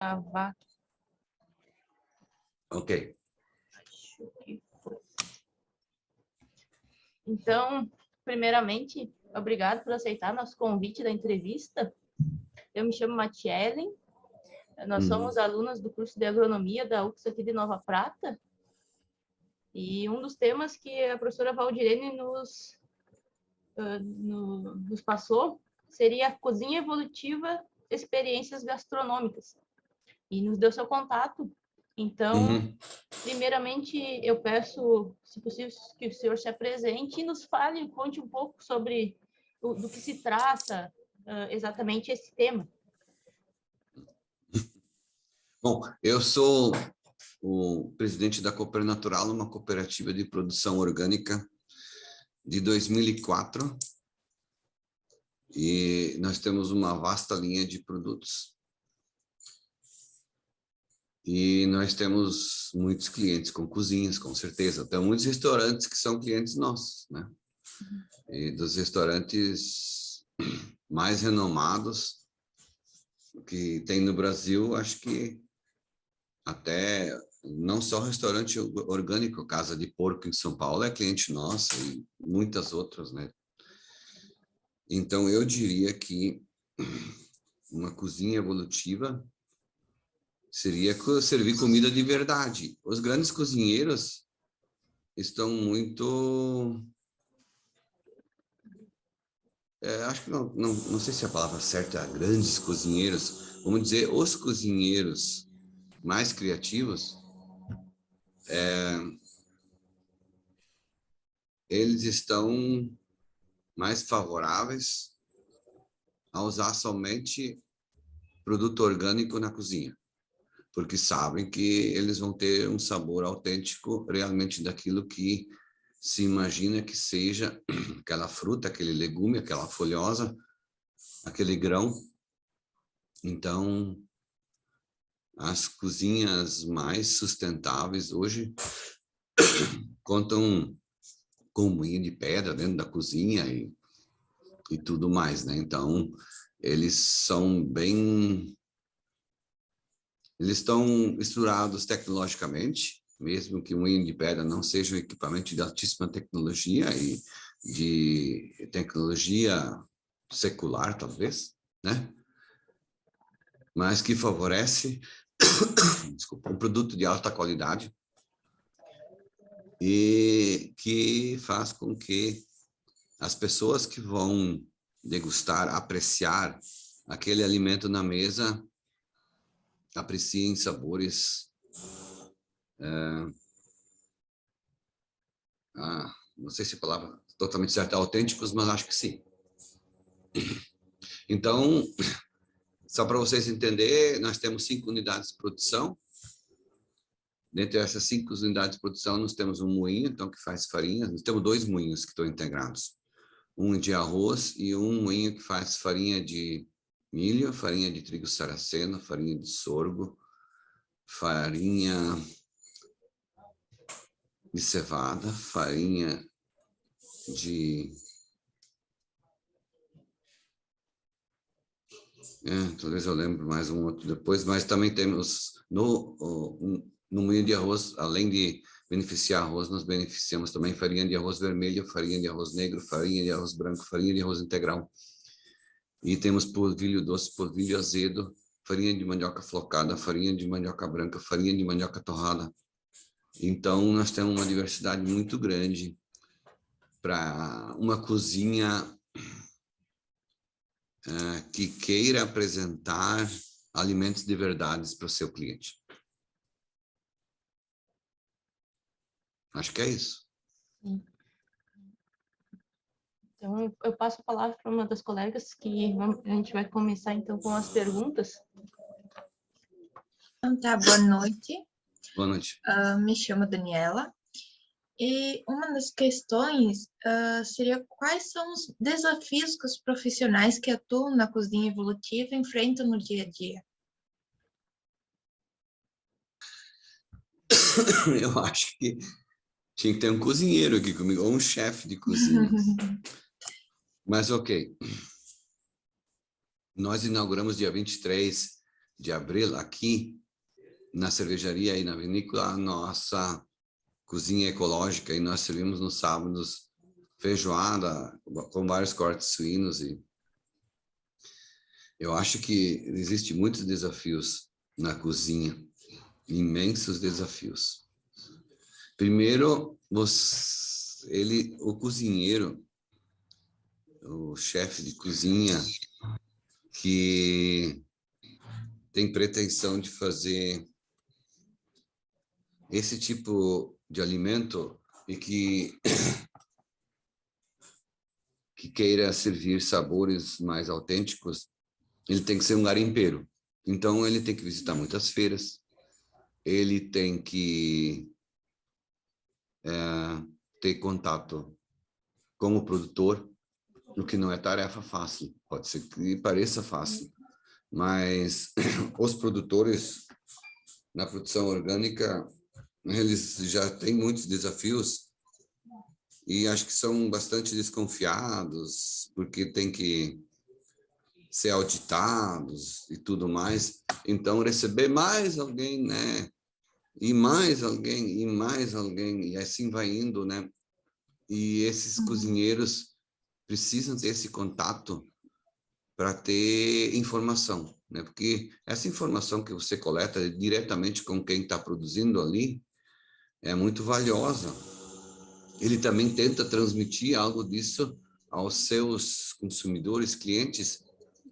Gravar. Ok. Acho que foi. Então, primeiramente, obrigado por aceitar nosso convite da entrevista. Eu me chamo Matielen, nós somos alunas do curso de agronomia da UFSC aqui de Nova Prata, e um dos temas que a professora Valdirene nos passou seria a cozinha evolutiva, experiências gastronômicas, e nos deu seu contato. Então, primeiramente, eu peço, se possível, que o senhor se apresente e nos fale, conte um pouco sobre do que se trata exatamente esse tema. Bom, eu sou o presidente da Cooper Natural, uma cooperativa de produção orgânica de 2004, e nós temos uma vasta linha de produtos. E nós temos muitos clientes com cozinhas, com certeza. Tem muitos restaurantes que são clientes nossos, né? E dos restaurantes mais renomados que tem no Brasil, acho que até não só restaurante orgânico, Casa de Porco em São Paulo é cliente nosso e muitas outras, né? Então, eu diria que uma cozinha evolutiva seria servir comida de verdade. Os grandes cozinheiros estão muito... acho que não sei se a palavra certa é grandes cozinheiros. Vamos dizer, os cozinheiros mais criativos, eles estão mais favoráveis a usar somente produto orgânico na cozinha, porque sabem que eles vão ter um sabor autêntico realmente daquilo que se imagina que seja aquela fruta, aquele legume, aquela folhosa, aquele grão. Então, as cozinhas mais sustentáveis hoje contam com moinho de pedra dentro da cozinha e tudo mais, né? Então, eles são bem... Eles estão estruturados tecnologicamente, mesmo que o moinho de pedra não seja um equipamento de altíssima tecnologia e de tecnologia secular, talvez, né? Mas que favorece desculpa, um produto de alta qualidade e que faz com que as pessoas que vão degustar, apreciar aquele alimento na mesa, apreciem sabores, não sei se a palavra totalmente certa, autênticos, mas acho que sim. Então, só para vocês entenderem, nós temos 5 unidades de produção. Dentre essas 5 unidades de produção, nós temos um moinho, então, que faz farinha. Nós temos 2 moinhos que estão integrados. Um de arroz e um moinho que faz farinha de milho, farinha de trigo saraceno, farinha de sorgo, farinha de cevada, farinha de... talvez eu lembre mais um outro depois, mas também temos no moinho de arroz, além de beneficiar arroz, nós beneficiamos também farinha de arroz vermelho, farinha de arroz negro, farinha de arroz branco, farinha de arroz integral. E temos polvilho doce, polvilho azedo, farinha de mandioca flocada, farinha de mandioca branca, farinha de mandioca torrada. Então, nós temos uma diversidade muito grande para uma cozinha que queira apresentar alimentos de verdade para o seu cliente. Acho que é isso. Sim. Então, eu passo a palavra para uma das colegas, que a gente vai começar, então, com as perguntas. Então, tá, boa noite. Boa noite. Me chamo Daniela. E uma das questões seria quais são os desafios que os profissionais que atuam na cozinha evolutiva enfrentam no dia a dia? Eu acho que tinha que ter um cozinheiro aqui comigo, ou um chefe de cozinha. Mas, ok. Nós inauguramos dia 23 de abril, aqui na cervejaria e na vinícola, a nossa cozinha ecológica, e nós servimos nos sábados feijoada com vários cortes suínos. E eu acho que existem muitos desafios na cozinha, imensos desafios. Primeiro, o cozinheiro, o chefe de cozinha, que tem pretensão de fazer esse tipo de alimento e que queira servir sabores mais autênticos, ele tem que ser um garimpeiro. Então, ele tem que visitar muitas feiras, ele tem que ter contato com o produtor, o que não é tarefa fácil. Pode ser que pareça fácil, mas os produtores na produção orgânica, eles já têm muitos desafios e acho que são bastante desconfiados, porque tem que ser auditados e tudo mais. Então, receber mais alguém, né? E mais alguém, e mais alguém, e assim vai indo, né? E esses cozinheiros precisam ter esse contato para ter informação, né? Porque essa informação que você coleta diretamente com quem está produzindo ali é muito valiosa. Ele também tenta transmitir algo disso aos seus consumidores, clientes,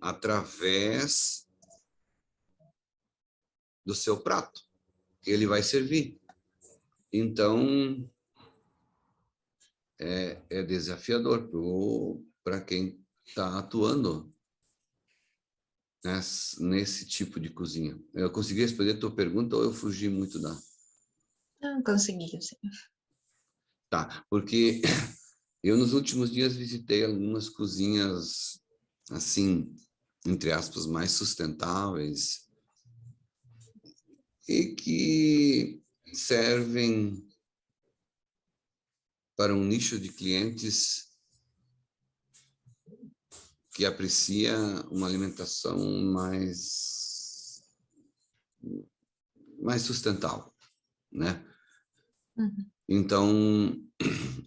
através do seu prato que ele vai servir. Então, é desafiador para quem está atuando nesse tipo de cozinha. Eu consegui responder a tua pergunta ou eu fugi muito da... Não consegui, sim. Tá, porque eu nos últimos dias visitei algumas cozinhas, assim, entre aspas, mais sustentáveis e que servem para um nicho de clientes que aprecia uma alimentação mais sustentável, né? Uhum. Então,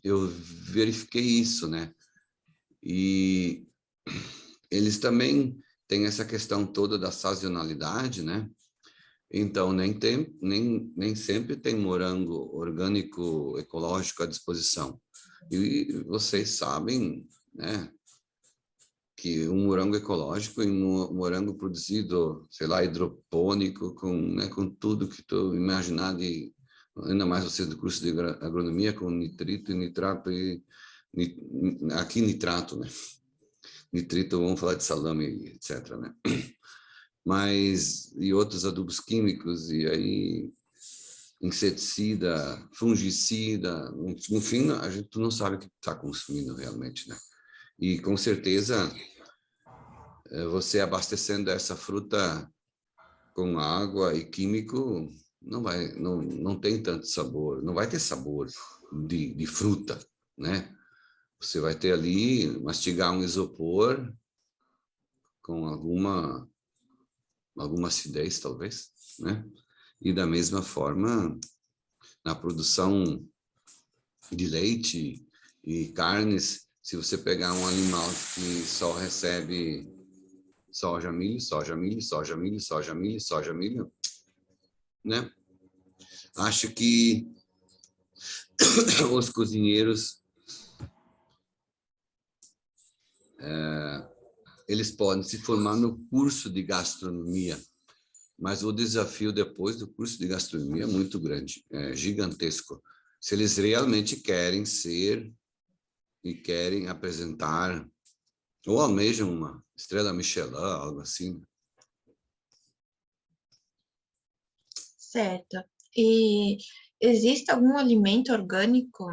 eu verifiquei isso, né? E eles também têm essa questão toda da sazonalidade, né? Então, nem sempre tem morango orgânico, ecológico à disposição. E vocês sabem, né, que um morango ecológico e um morango produzido, sei lá, hidropônico, com tudo que tu imaginar de... Ainda mais vocês do curso de agronomia, com nitrito e nitrato aqui nitrato, né? Nitrito, vamos falar de salame, etc, né? Mas, e outros adubos químicos, e aí inseticida, fungicida, no fim, a gente não sabe o que está consumindo realmente, né? E com certeza, você abastecendo essa fruta com água e químico, não tem tanto sabor, não vai ter sabor de fruta, né? Você vai ter ali, mastigar um isopor com alguma acidez, talvez, né? E da mesma forma, na produção de leite e carnes, se você pegar um animal que só recebe soja, milho, soja, milho, soja, milho, soja, milho, soja, milho, né? Acho que os cozinheiros, eles podem se formar no curso de gastronomia, mas o desafio depois do curso de gastronomia é muito grande, é gigantesco. Se eles realmente querem ser e querem apresentar, ou almejam uma estrela Michelin, algo assim. Certo. E existe algum alimento orgânico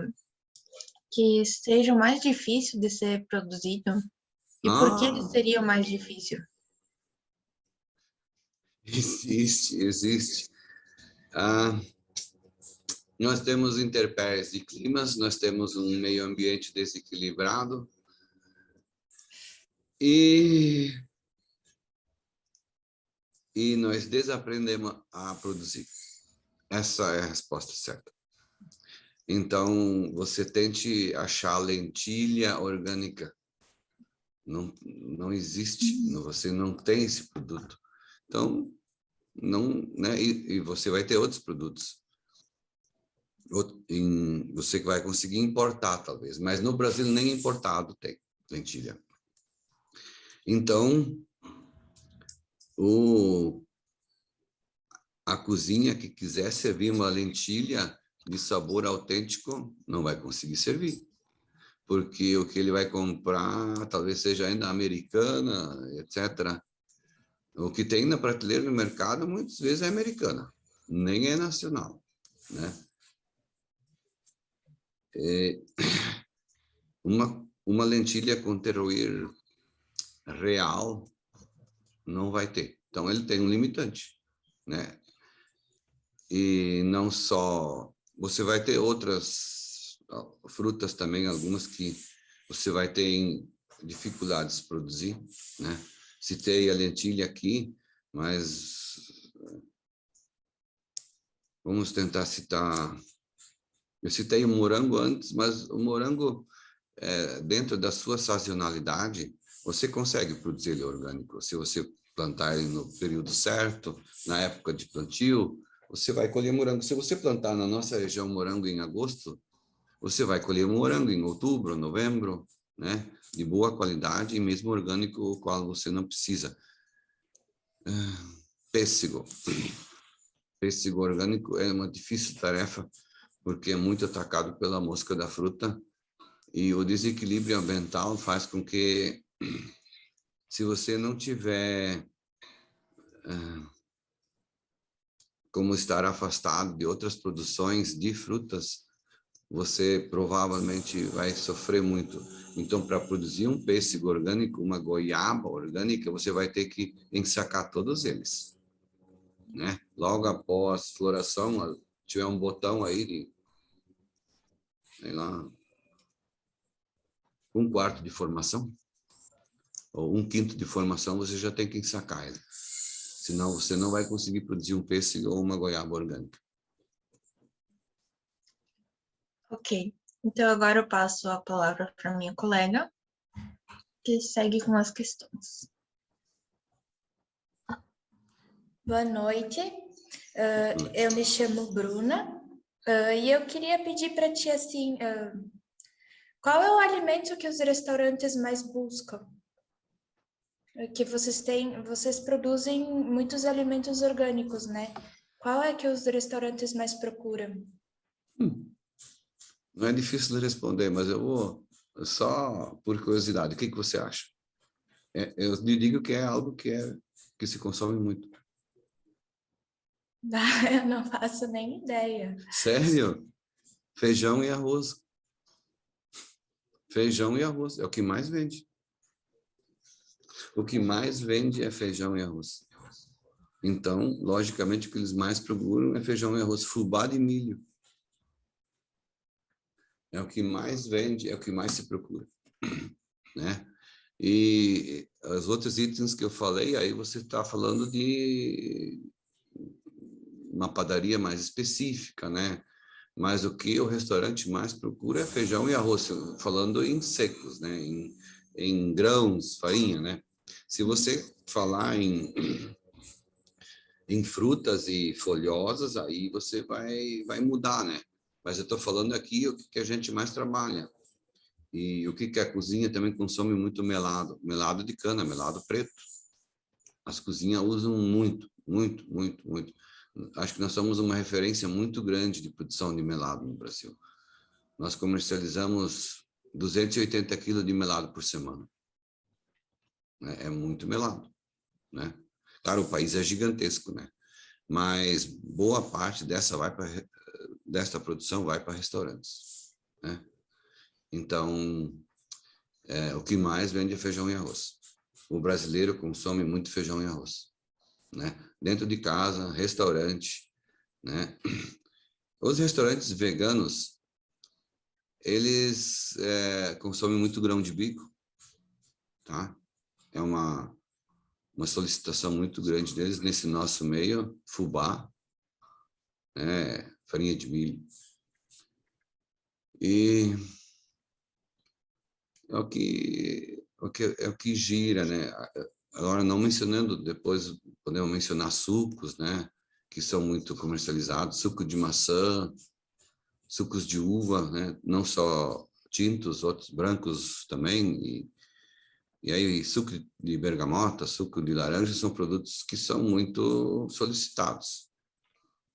que seja mais difícil de ser produzido? E por que ele seria o mais difícil? Existe. Nós temos intempéries de climas, nós temos um meio ambiente desequilibrado e e nós desaprendemos a produzir. Essa é a resposta certa. Então, você tente achar lentilha orgânica. Não existe, você não tem esse produto. Então, não, né? E você vai ter outros produtos. Você vai conseguir importar, talvez, mas no Brasil nem importado tem lentilha. Então, a cozinha que quiser servir uma lentilha de sabor autêntico não vai conseguir servir, porque o que ele vai comprar talvez seja ainda americana, etc. O que tem na prateleira no mercado muitas vezes é americana, nem é nacional, né? Uma lentilha com terroir real não vai ter. Então, ele tem um limitante, né? E não só... Você vai ter outras frutas também, algumas que você vai ter dificuldades de produzir, né? Citei a lentilha aqui, mas vamos tentar citar... Eu citei o morango antes, mas o morango, dentro da sua sazonalidade, você consegue produzir ele orgânico. Se você plantar ele no período certo, na época de plantio, você vai colher morango. Se você plantar na nossa região morango em agosto, você vai colher morango em outubro, novembro, né? De boa qualidade e mesmo orgânico, o qual você não precisa. Pêssego. Pêssego orgânico é uma difícil tarefa, porque é muito atacado pela mosca da fruta, e o desequilíbrio ambiental faz com que, se você não tiver como estar afastado de outras produções de frutas, você provavelmente vai sofrer muito. Então, para produzir um pêssego orgânico, uma goiaba orgânica, você vai ter que ensacar todos eles, né? Logo após floração, tiver um botão aí de, sei lá, 1/4 de formação, ou 1/5 de formação, você já tem que ensacar ele. Senão, você não vai conseguir produzir um pêssego ou uma goiaba orgânica. Ok. Então, agora eu passo a palavra para minha colega, que segue com as questões. Boa noite. Eu me chamo Bruna. E eu queria pedir para ti, assim, qual é o alimento que os restaurantes mais buscam? Que vocês produzem muitos alimentos orgânicos, né? Qual é que os restaurantes mais procuram? Não é difícil de responder, mas eu vou só por curiosidade. O que você acha? Eu lhe digo que é algo que se consome muito. Eu não faço nem ideia. Sério? Feijão e arroz. Feijão e arroz. É o que mais vende. O que mais vende é feijão e arroz. Então, logicamente, o que eles mais procuram é feijão e arroz. Fubá de milho. É o que mais vende, é o que mais se procura, né? E os outros itens que eu falei, aí você está falando de uma padaria mais específica, né? Mas o que o restaurante mais procura é feijão e arroz, falando em secos, né? Em grãos, farinha, né? Se você falar em frutas e folhosas, aí você vai mudar, né? Mas eu estou falando aqui o que a gente mais trabalha. E o que a cozinha também consome muito melado. Melado de cana, melado preto. As cozinhas usam muito, muito, muito, muito. Acho que nós somos uma referência muito grande de produção de melado no Brasil. Nós comercializamos 280 quilos de melado por semana. É muito melado, né? Claro, o país é gigantesco, né? Mas boa parte desta produção vai para restaurantes, né? Então, o que mais vende é feijão e arroz. O brasileiro consome muito feijão e arroz, né? Dentro de casa, restaurante, né? Os restaurantes veganos, eles consomem muito grão de bico, tá? uma solicitação muito grande deles nesse nosso meio, fubá, farinha de milho. E é o que gira, né? Agora, não mencionando, depois podemos mencionar sucos, né? Que são muito comercializados, suco de maçã, sucos de uva, né? Não só tintos, outros brancos também, e aí suco de bergamota, suco de laranja são produtos que são muito solicitados,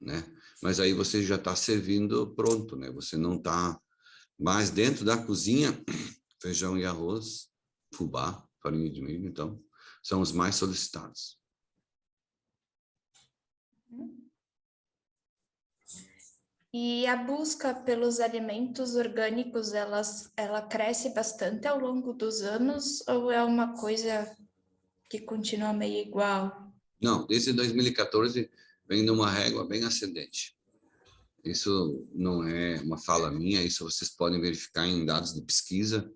né? Mas aí você já está servindo pronto, né? Você não está mais dentro da cozinha, feijão e arroz, fubá, farinha de milho, então, são os mais solicitados. E a busca pelos alimentos orgânicos, ela cresce bastante ao longo dos anos ou é uma coisa que continua meio igual? Não, desde 2014 vem numa régua bem ascendente. Isso não é uma fala minha, isso vocês podem verificar em dados de pesquisa.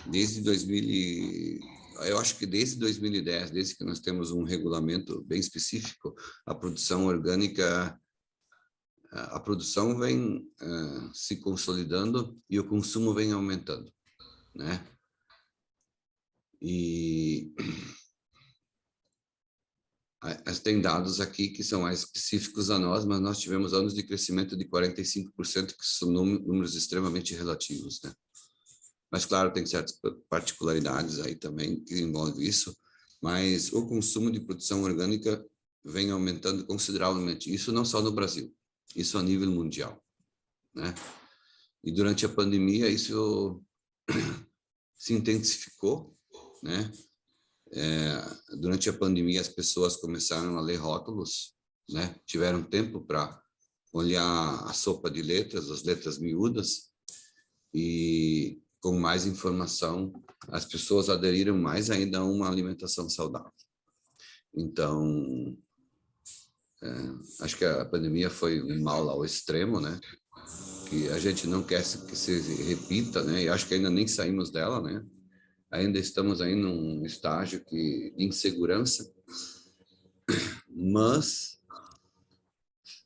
Desde 2000, eu acho que desde 2010, desde que nós temos um regulamento bem específico, a produção orgânica, a produção vem se consolidando e o consumo vem aumentando, né? E tem dados aqui que são mais específicos a nós, mas nós tivemos anos de crescimento de 45%, que são números extremamente relativos, né? Mas, claro, tem certas particularidades aí também que envolvem isso, mas o consumo de produção orgânica vem aumentando consideravelmente. Isso não só no Brasil, isso a nível mundial, né? E durante a pandemia isso se intensificou, né? Durante a pandemia as pessoas começaram a ler rótulos, né? Tiveram tempo para olhar a sopa de letras, as letras miúdas, e com mais informação as pessoas aderiram mais ainda a uma alimentação saudável. Então, acho que a pandemia foi um mal ao extremo, né? Que a gente não quer que se repita, né? E acho que ainda nem saímos dela, né? Ainda estamos aí num estágio de insegurança, mas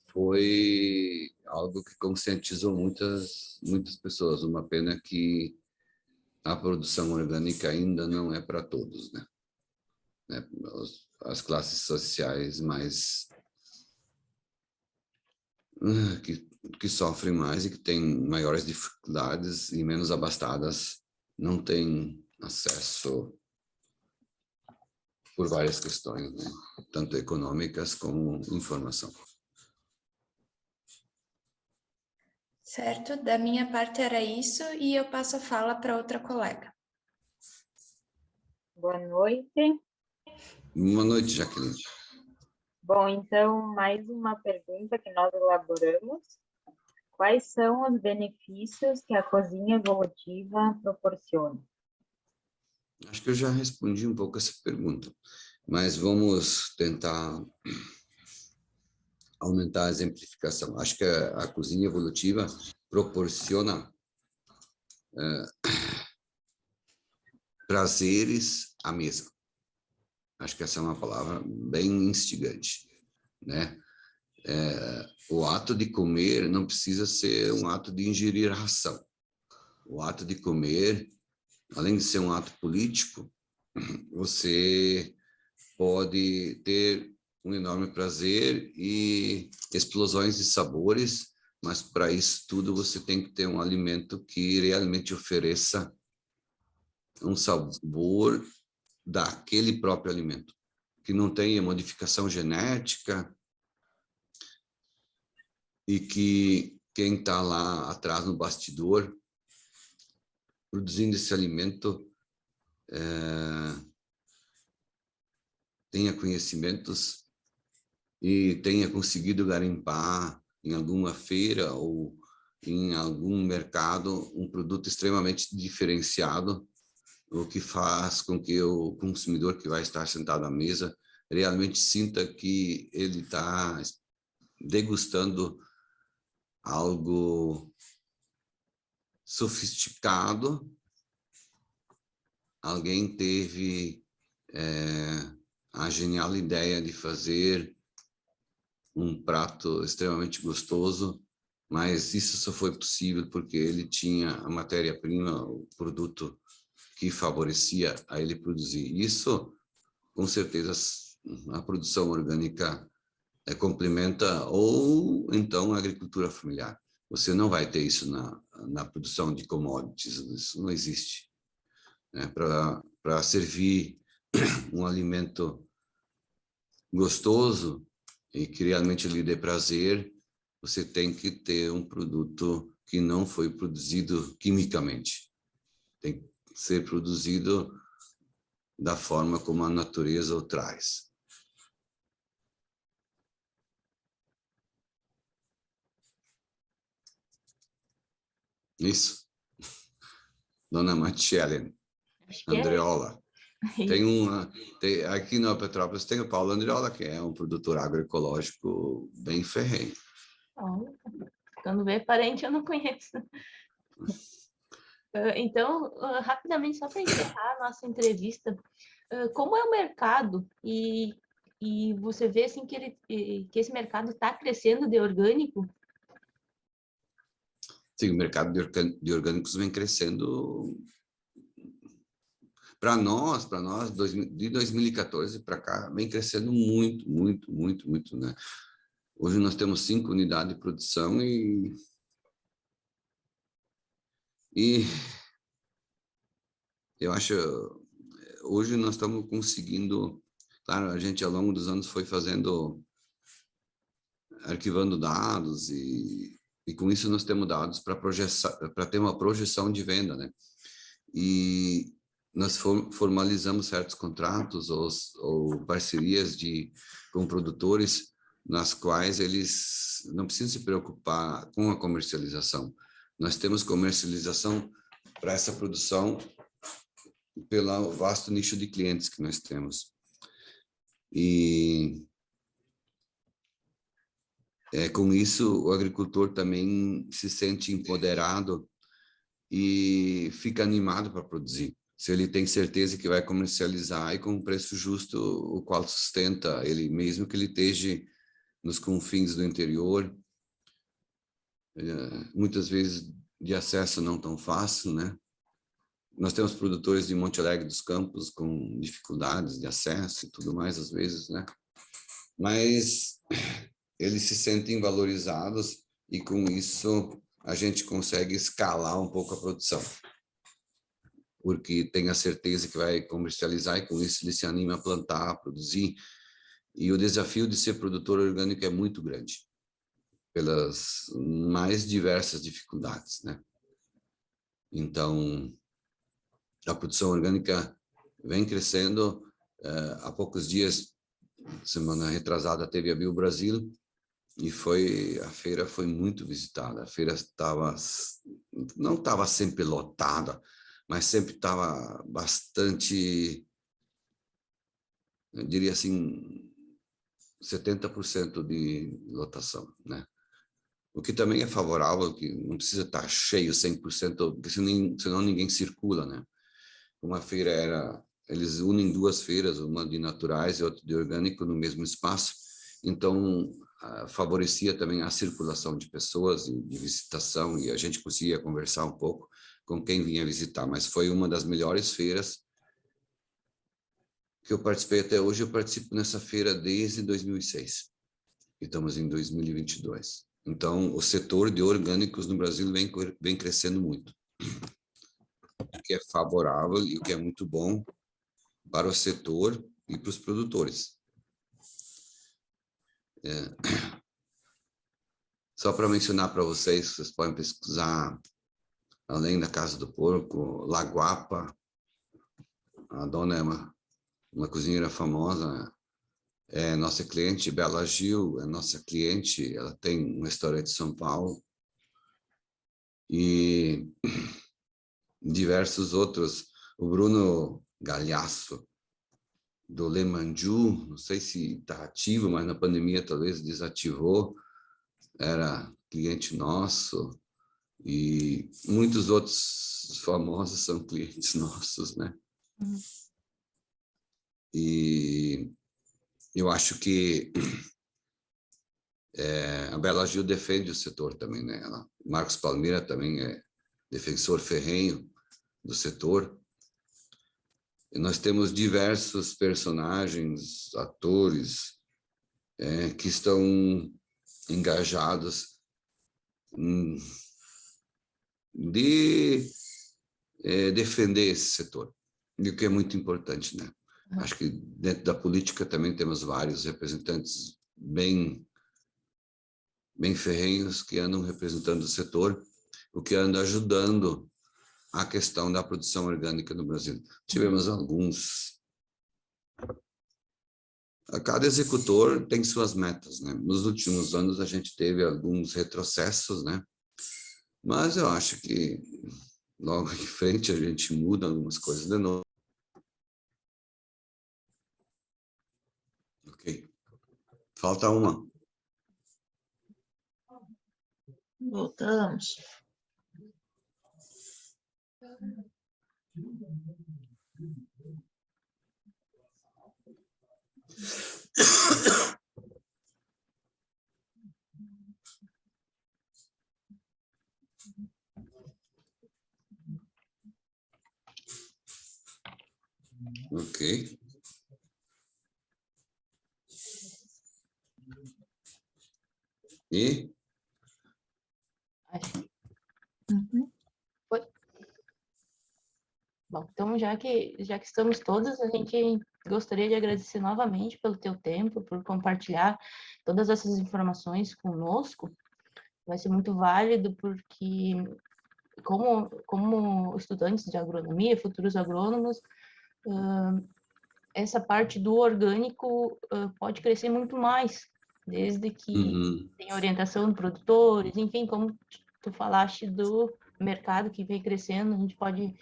foi algo que conscientizou muitas pessoas. Uma pena que a produção orgânica ainda não é para todos, né? As classes sociais mais que sofrem mais e que têm maiores dificuldades e menos abastadas não têm acesso por várias questões, né? Tanto econômicas como informação. Certo, da minha parte era isso e eu passo a fala para outra colega. Boa noite. Boa noite, Jaqueline. Bom, então, mais uma pergunta que nós elaboramos. Quais são os benefícios que a cozinha evolutiva proporciona? Acho que eu já respondi um pouco essa pergunta, mas vamos tentar aumentar a exemplificação. Acho que a cozinha evolutiva proporciona prazeres à mesa. Acho que essa é uma palavra bem instigante, né? O ato de comer não precisa ser um ato de ingerir ração. O ato de comer, além de ser um ato político, você pode ter um enorme prazer e explosões de sabores, mas para isso tudo você tem que ter um alimento que realmente ofereça um sabor daquele próprio alimento, que não tenha modificação genética e que quem está lá atrás no bastidor produzindo esse alimento tenha conhecimentos e tenha conseguido garimpar em alguma feira ou em algum mercado um produto extremamente diferenciado, o que faz com que o consumidor que vai estar sentado à mesa realmente sinta que ele está degustando algo sofisticado. Alguém teve a genial ideia de fazer um prato extremamente gostoso, mas isso só foi possível porque ele tinha a matéria-prima, o produto que favorecia a ele produzir. Isso, com certeza, a produção orgânica complementa, ou então a agricultura familiar. Você não vai ter isso na produção de commodities, isso não existe. Para servir um alimento gostoso e que realmente lhe dê prazer, você tem que ter um produto que não foi produzido quimicamente. Tem que ser produzido da forma como a natureza o traz. Isso. Dona Matiele Andreola. Aqui na Petrópolis tem o Paulo Andreola, que é um produtor agroecológico bem ferrenho. Quando vê parente, eu não conheço. Então, rapidamente, só para encerrar a nossa entrevista, como é o mercado? E você vê assim, que esse mercado está crescendo de orgânico? Sim, o mercado de orgânicos vem crescendo. Para nós, de 2014 para cá, vem crescendo muito, muito, muito, muito, né? Hoje nós temos 5 unidades de produção e eu acho, hoje nós estamos conseguindo, claro, a gente ao longo dos anos foi arquivando dados e com isso nós temos dados para ter uma projeção de venda, né? E nós formalizamos certos contratos ou parcerias com produtores nas quais eles não precisam se preocupar com a comercialização. Nós temos comercialização para essa produção pelo vasto nicho de clientes que nós temos. E com isso o agricultor também se sente empoderado e fica animado para produzir. Se ele tem certeza que vai comercializar e com um preço justo, o qual sustenta ele, mesmo que ele esteja nos confins do interior, muitas vezes de acesso não tão fácil, né? Nós temos produtores de Monte Alegre dos Campos com dificuldades de acesso e tudo mais, às vezes, né? Mas eles se sentem valorizados e com isso a gente consegue escalar um pouco a produção, porque tem a certeza que vai comercializar e com isso ele se anima a plantar, a produzir. E o desafio de ser produtor orgânico é muito grande, pelas mais diversas dificuldades, né? Então, a produção orgânica vem crescendo. Há poucos dias, semana retrasada, teve a BioBrasil, e a feira foi muito visitada. A feira não estava sempre lotada, mas sempre estava bastante, eu diria assim, 70% de lotação, né? O que também é favorável, que não precisa estar cheio 100%, porque senão ninguém circula, né? Uma feira eles unem 2 feiras, uma de naturais e outra de orgânico no mesmo espaço, então favorecia também a circulação de pessoas, de visitação, e a gente conseguia conversar um pouco com quem vinha visitar, mas foi uma das melhores feiras que eu participei até hoje. Eu participo nessa feira desde 2006, e estamos em 2022. Então, o setor de orgânicos no Brasil vem crescendo muito, o que é favorável e o que é muito bom para o setor e para os produtores. Só para mencionar para vocês podem pesquisar, além da Casa do Porco, Laguapa. A dona é uma cozinheira famosa, é nossa cliente. Bela Gil é nossa cliente, ela tem um restaurante em São Paulo. E diversos outros. O Bruno Galhaço, do Le Mandiu, não sei se está ativo, mas na pandemia talvez desativou, era cliente nosso, e muitos outros famosos são clientes nossos, né? E eu acho que a Bela Gil defende o setor também, né? Marcos Palmeira também é defensor ferrenho do setor. E nós temos diversos personagens, atores, que estão engajados de defender esse setor, e o que é muito importante, né? Acho que dentro da política também temos vários representantes bem ferrenhos que andam representando o setor, o que anda ajudando a questão da produção orgânica no Brasil. Tivemos alguns... Cada executor tem suas metas, né? Nos últimos anos a gente teve alguns retrocessos, né? Mas eu acho que logo em frente a gente muda algumas coisas de novo. Ok. Falta uma. Voltamos. Ok. E? Uhum. Bom, então já que estamos todos, a gente gostaria de agradecer novamente pelo teu tempo, por compartilhar todas essas informações conosco. Vai ser muito válido porque, como estudantes de agronomia, futuros agrônomos, essa parte do orgânico pode crescer muito mais, desde que tem orientação de produtores, enfim, como tu falaste do mercado que vem crescendo, a gente pode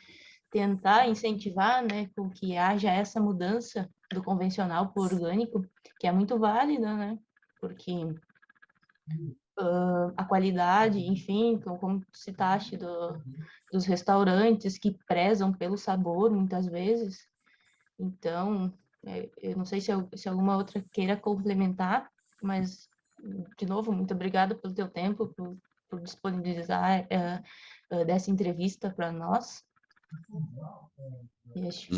tentar incentivar, né, com que haja essa mudança do convencional para o orgânico, que é muito válida, né, porque a qualidade, enfim, como citaste dos restaurantes que prezam pelo sabor, muitas vezes. Então, eu não sei se alguma outra queira complementar, mas, de novo, muito obrigada pelo teu tempo, por disponibilizar dessa entrevista para nós. E acho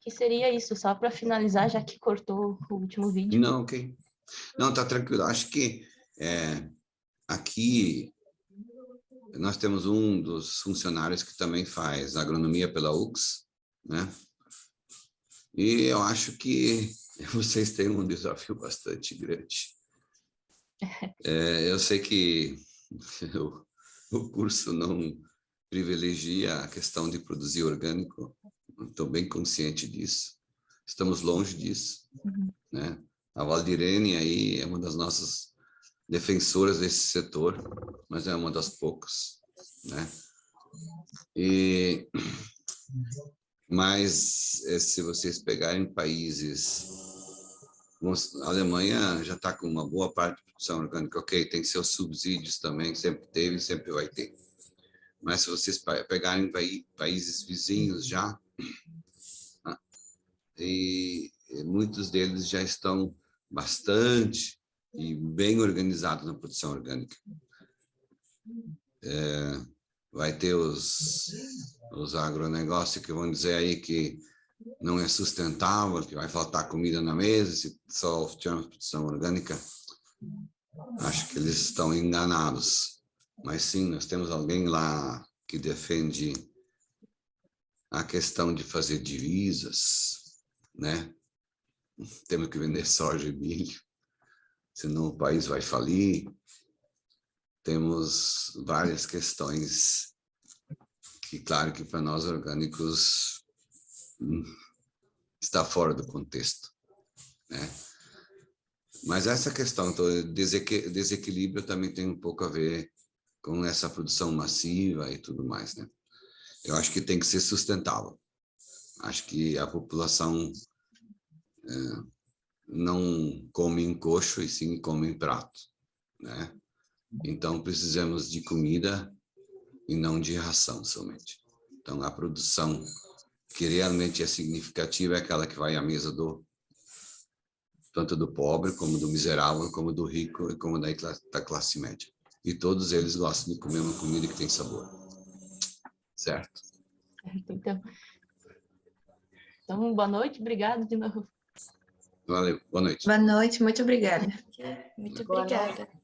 que seria isso, só para finalizar, já que cortou o último vídeo. Não, ok. Não, tá tranquilo. Acho que aqui nós temos um dos funcionários que também faz agronomia pela UX, né? E eu acho que vocês têm um desafio bastante grande. Eu sei que o curso não privilegia a questão de produzir orgânico, estou bem consciente disso. Estamos longe disso, né? A Valdirene aí é uma das nossas defensoras desse setor, mas é uma das poucas, né? Mas se vocês pegarem países, a Alemanha já está com uma boa parte de produção orgânica, ok, tem seus subsídios também, sempre teve, sempre vai ter. Mas se vocês pegarem países vizinhos já, e muitos deles já estão bastante e bem organizados na produção orgânica. Vai ter os agronegócios que vão dizer aí que não é sustentável, que vai faltar comida na mesa se só tivermos produção orgânica. Acho que eles estão enganados. Mas sim, nós temos alguém lá que defende a questão de fazer divisas, né? Temos que vender soja e milho, senão o país vai falir. Temos várias questões que, claro que para nós orgânicos está fora do contexto, né? Mas essa questão do desequilíbrio também tem um pouco a ver com essa produção massiva e tudo mais, né? Eu acho que tem que ser sustentável. Acho que a população não come em coxo e sim come em prato, né? Então precisamos de comida e não de ração somente. Então a produção que realmente é significativa é aquela que vai à mesa do tanto do pobre, como do miserável, como do rico e como da classe média. E todos eles gostam de comer uma comida que tem sabor. Certo? Então, boa noite, obrigado de novo. Valeu, boa noite. Boa noite, muito obrigada. Muito Boa obrigada. noite.